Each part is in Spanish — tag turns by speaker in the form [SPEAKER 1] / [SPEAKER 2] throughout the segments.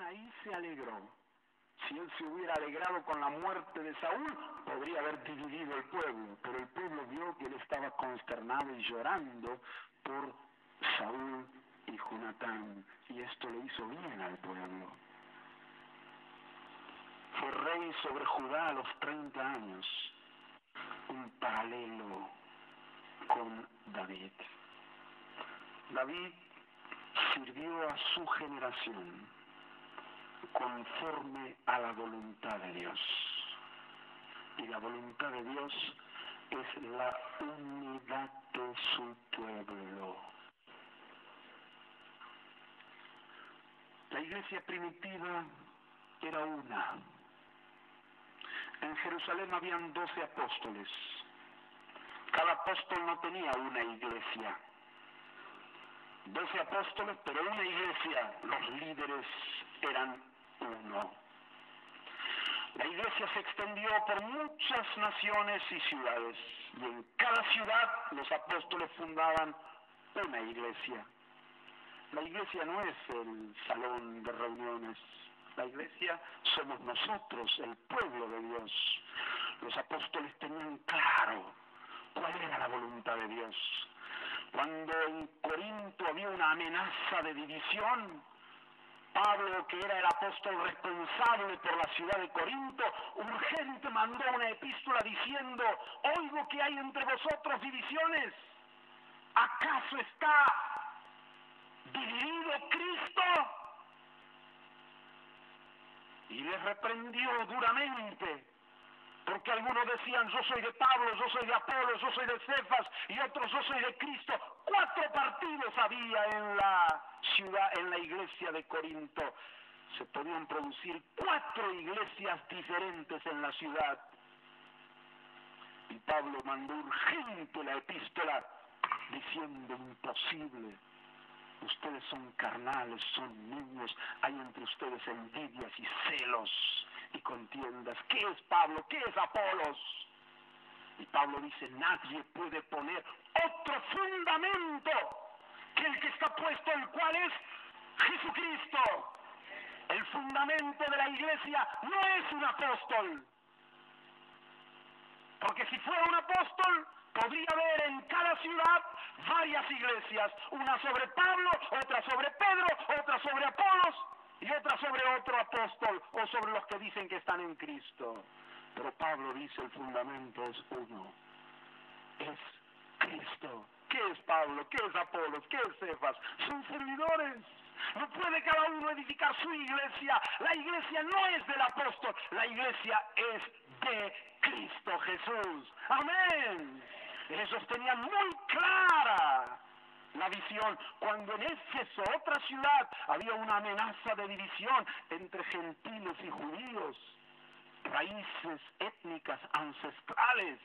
[SPEAKER 1] ahí se alegró. Si él se hubiera alegrado con la muerte de Saúl, podría haber dividido el pueblo, pero el pueblo vio que él estaba consternado y llorando por Saúl y Jonatán, y esto le hizo bien al pueblo. Fue rey sobre Judá a los 30 años, un paralelo con David. David sirvió a su generación conforme a la voluntad de Dios. Y la voluntad de Dios es la unidad de su pueblo. La iglesia primitiva era una. En Jerusalén habían 12 apóstoles. Cada apóstol no tenía una iglesia. 12 apóstoles, pero una iglesia. Los líderes eran uno. La iglesia se extendió por muchas naciones y ciudades, y en cada ciudad los apóstoles fundaban una iglesia. La iglesia no es el salón de reuniones. La iglesia somos nosotros, el pueblo de Dios. Los apóstoles tenían claro cuál era la voluntad de Dios. Cuando en Corinto había una amenaza de división, Pablo, que era el apóstol responsable por la ciudad de Corinto, urgente mandó una epístola diciendo: oigo que hay entre vosotros divisiones. ¿Acaso está dividido Cristo? Y les reprendió duramente, porque algunos decían: yo soy de Pablo, yo soy de Apolos, yo soy de Cefas, y otros: yo soy de Cristo. 4 partidos había en la ciudad, en la iglesia de Corinto. Se podían producir 4 iglesias diferentes en la ciudad. Y Pablo mandó urgente la epístola diciendo: imposible. Ustedes son carnales, son niños, hay entre ustedes envidias y celos y contiendas. ¿Qué es Pablo? ¿Qué es Apolos? Y Pablo dice: nadie puede poner otro fundamento que el que está puesto, el cual es Jesucristo. El fundamento de la iglesia no es un apóstol, porque si fuera un apóstol, podría haber en cada ciudad varias iglesias, una sobre Pablo, otra sobre Pedro, otra sobre Apolos y otra sobre otro apóstol o sobre los que dicen que están en Cristo. Pero Pablo dice: el fundamento es uno, es Cristo. ¿Qué es Pablo? ¿Qué es Apolos? ¿Qué es Cefas? Son servidores. No puede cada uno edificar su iglesia. La iglesia no es del apóstol, la iglesia es de Cristo Jesús. Amén. Ellos tenían muy clara la visión. Cuando en Éfeso, otra ciudad, había una amenaza de división entre gentiles y judíos, raíces étnicas ancestrales,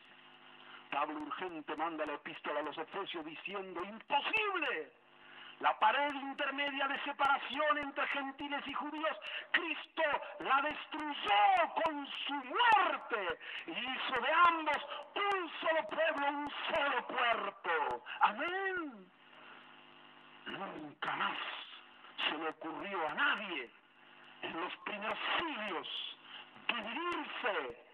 [SPEAKER 1] Pablo urgente manda la epístola a los Efesios diciendo: imposible. La pared intermedia de separación entre gentiles y judíos, Cristo la destruyó con su muerte y hizo de ambos un solo pueblo, un solo cuerpo. Amén. Nunca más se le ocurrió a nadie en los primeros siglos dividirse,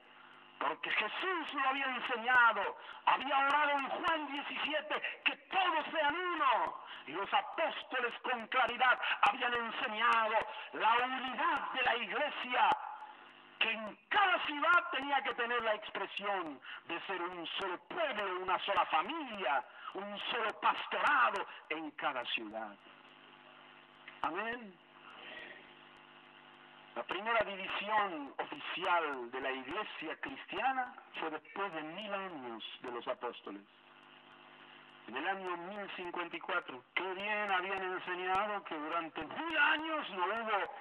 [SPEAKER 1] porque Jesús lo había enseñado. Había orado en Juan 17 que todos sean uno, y los apóstoles con claridad habían enseñado la unidad de la iglesia, que en cada ciudad tenía que tener la expresión de ser un solo pueblo, una sola familia, un solo pastorado en cada ciudad. Amén. La primera división oficial de la iglesia cristiana fue después de 1000 años de los apóstoles. En el año 1054, qué bien habían enseñado que durante 1000 años no hubo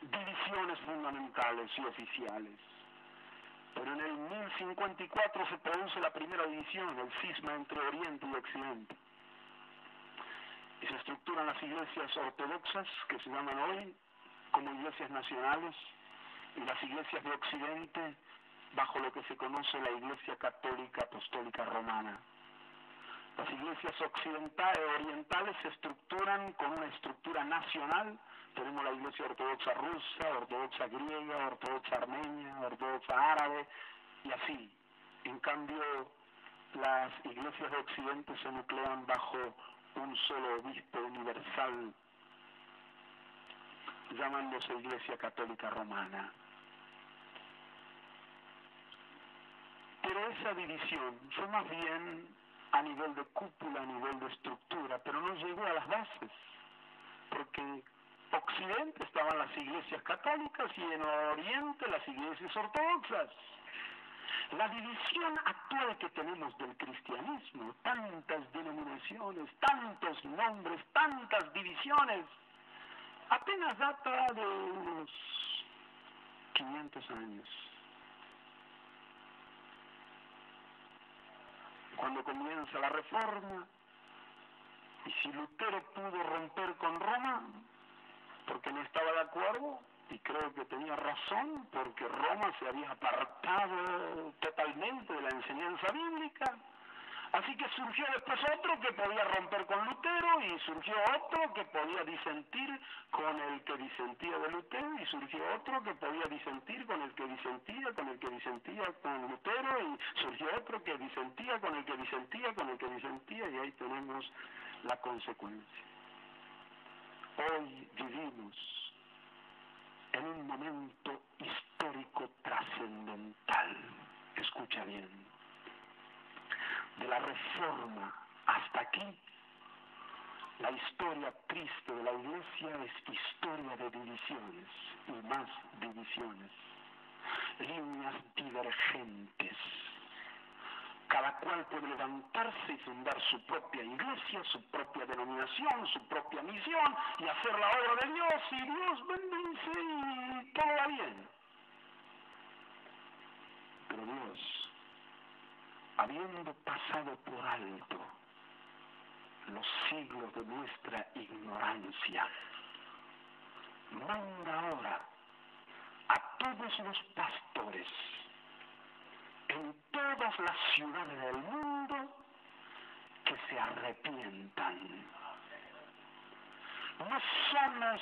[SPEAKER 1] divisiones fundamentales y oficiales. Pero en el 1054 se produce la primera división, el cisma entre Oriente y Occidente. Y se estructuran las iglesias ortodoxas, que se llaman hoy como iglesias nacionales, y las iglesias de Occidente bajo lo que se conoce la Iglesia Católica Apostólica Romana. Las iglesias orientales se estructuran con una estructura nacional. Tenemos la iglesia ortodoxa rusa, ortodoxa griega, ortodoxa armenia, ortodoxa árabe, y así. En cambio, las iglesias de Occidente se nuclean bajo un solo obispo universal, llamándose Iglesia Católica Romana. Pero esa división fue más bien a nivel de cúpula, a nivel de estructura, pero no llegó a las bases, porque en Occidente estaban las iglesias católicas y en Oriente las iglesias ortodoxas. La división actual que tenemos del cristianismo, tantas denominaciones, tantos nombres, tantas divisiones, apenas data de unos 500 años. Cuando comienza la Reforma, y si Lutero pudo romper con Roma, porque no estaba de acuerdo, y creo que tenía razón, porque Roma se había apartado totalmente de la enseñanza bíblica. Así que surgió después otro que podía romper con Lutero, y surgió otro que podía disentir con el que disentía de Lutero, y surgió otro que podía disentir con el que disentía, con el que disentía con Lutero, y surgió otro que disentía con el que disentía, con el que disentía, y ahí tenemos la consecuencia. Hoy vivimos en un momento histórico trascendental. Escucha bien. De la Reforma hasta aquí, la historia triste de la Iglesia es historia de divisiones y más divisiones, líneas divergentes. Cada cual puede levantarse y fundar su propia iglesia, su propia denominación, su propia misión y hacer la obra de Dios, y Dios bendice y todo va bien. Pero Dios, habiendo pasado por alto los siglos de nuestra ignorancia, manda ahora a todos los pastores en todas las ciudades del mundo que se arrepientan. No somos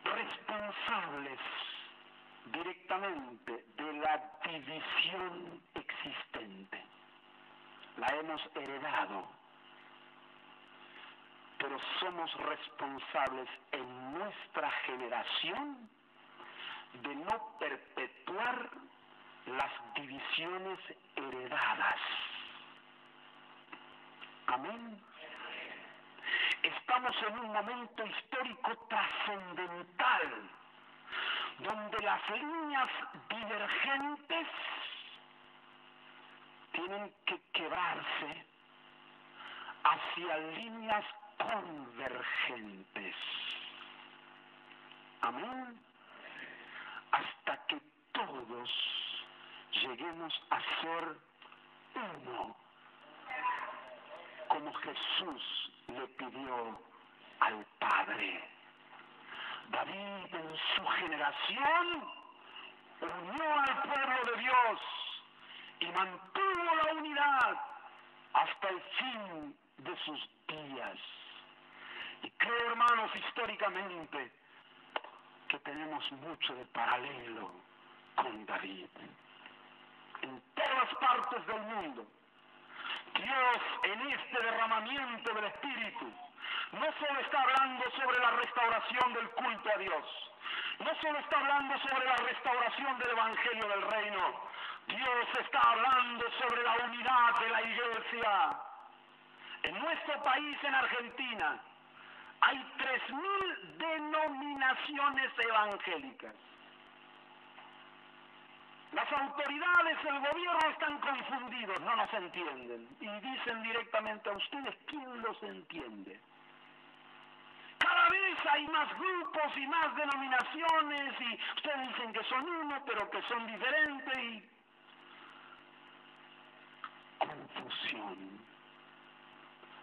[SPEAKER 1] responsables directamente de la división existente. La hemos heredado, pero somos responsables en nuestra generación de no perpetuar las divisiones heredadas. Amén. Estamos en un momento histórico trascendental, donde las líneas divergentes tienen que quebrarse hacia líneas convergentes. Amén. Hasta que todos lleguemos a ser uno, como Jesús le pidió al Padre. David en su generación unió al pueblo de Dios y mantuvo la unidad hasta el fin de sus días. Y creo, hermanos, históricamente, que tenemos mucho de paralelo con David. En todas partes del mundo, Dios en este derramamiento del Espíritu no solo está hablando sobre la restauración del culto a Dios, no solo está hablando sobre la restauración del Evangelio del Reino, Dios está hablando sobre la unidad de la Iglesia. En nuestro país, en Argentina, hay 3.000 denominaciones evangélicas. Las autoridades, el gobierno están confundidos, no nos entienden. Y dicen directamente a ustedes, ¿quién los entiende? Cada vez hay más grupos y más denominaciones y ustedes dicen que son uno, pero que son diferentes y... confusión.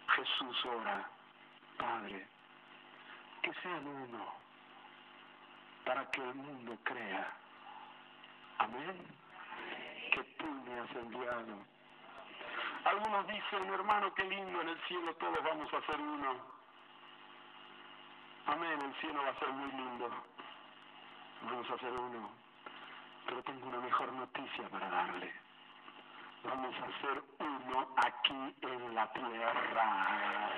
[SPEAKER 1] Jesús ora, Padre, que sean uno, para que el mundo crea. Amén. Que tú me has enviado Algunos dicen, hermano, qué lindo, en el cielo todos vamos a ser uno. Amén, el cielo va a ser muy lindo. Vamos a ser uno. Pero tengo una mejor noticia para darle. Vamos a ser uno aquí en la tierra.